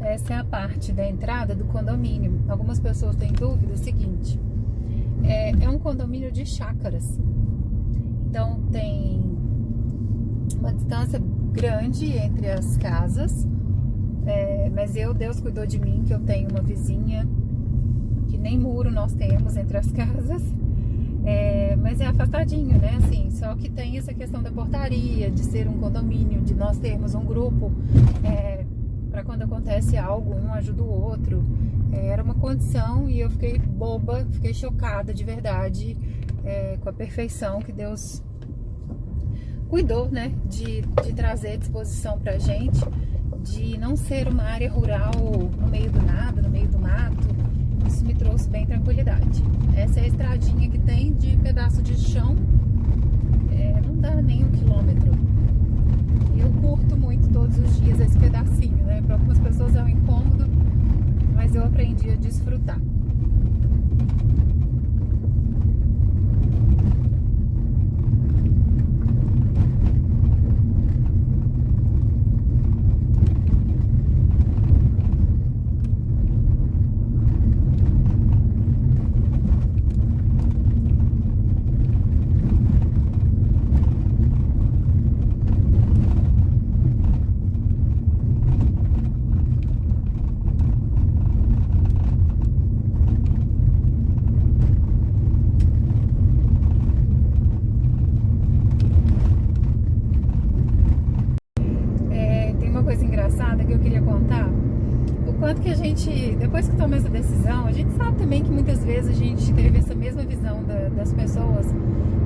Essa é a parte da entrada do condomínio. Algumas pessoas têm dúvida, é o seguinte, é um condomínio de chácaras. Então tem uma distância grande entre as casas, mas Deus cuidou de mim, que eu tenho uma vizinha que nem muro nós temos entre as casas, mas é afastadinho, né? Assim, só que tem essa questão da portaria, de ser um condomínio, de nós termos um grupo, para quando acontece algo, um ajuda o outro. Era uma condição e eu fiquei boba, fiquei chocada de verdade com a perfeição que Deus cuidou, né, de trazer à disposição pra gente, de não ser uma área rural no meio do nada, no meio do mato. Isso me trouxe bem tranquilidade. Essa é a estradinha que tem de pedaço de chão, não dá nem 1 quilômetro. E eu curto muito todos os dias esse pedacinho, né? Para algumas pessoas é um incômodo, mas eu aprendi a desfrutar. Engraçada que eu queria contar, o quanto que a gente, depois que toma essa decisão, a gente sabe também que muitas vezes a gente teve essa mesma visão das pessoas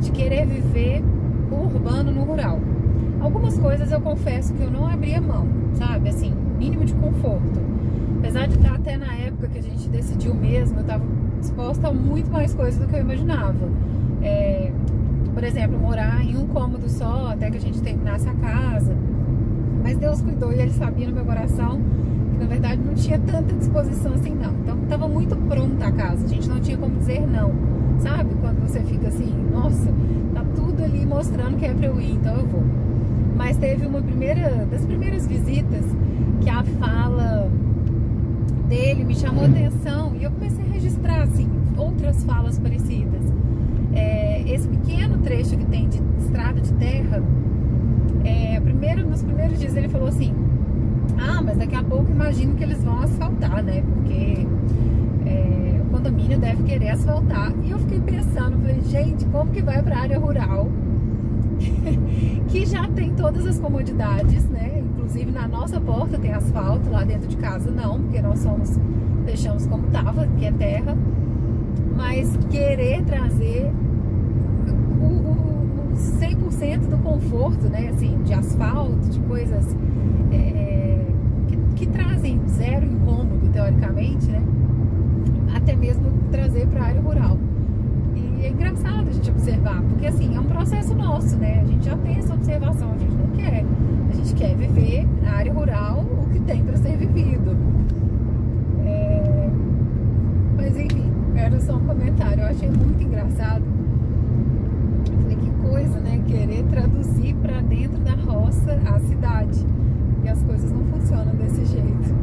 de querer viver o urbano no rural. Algumas coisas eu confesso que eu não abria mão, sabe, assim, mínimo de conforto. Apesar de estar até na época que a gente decidiu mesmo, eu estava disposta a muito mais coisas do que eu imaginava. Por exemplo, morar em um cômodo só até que a gente terminasse a casa. Mas Deus cuidou e Ele sabia no meu coração que na verdade não tinha tanta disposição assim não. Então estava muito pronta a casa, a gente não tinha como dizer não. Sabe? Quando você fica assim, nossa, tá tudo ali mostrando que é pra eu ir, então eu vou. Mas teve uma das primeiras visitas que a fala dele me chamou a atenção e eu comecei a registrar assim, outras falas parecidas. Esse pequeno trecho que tem de estrada de terra, nos primeiros dias ele falou assim: mas daqui a pouco imagino que eles vão asfaltar, né? Porque o condomínio deve querer asfaltar. E eu fiquei pensando, falei, gente, como que vai pra área rural que já tem todas as comodidades, né? Inclusive na nossa porta tem asfalto, lá dentro de casa não, porque nós deixamos como tava, que é terra. Mas querer trazer 100% do conforto, né, assim, de asfalto, de coisas que trazem zero incômodo, teoricamente, né, até mesmo trazer para a área rural. E é engraçado a gente observar, porque assim, é um processo nosso, né, a gente já tem essa observação, a gente não quer, a gente quer viver na área rural o que tem para ser vivido. Mas enfim, era só um comentário, eu achei muito engraçado. Coisa, né? Querer traduzir para dentro da roça a cidade. E as coisas não funcionam desse jeito.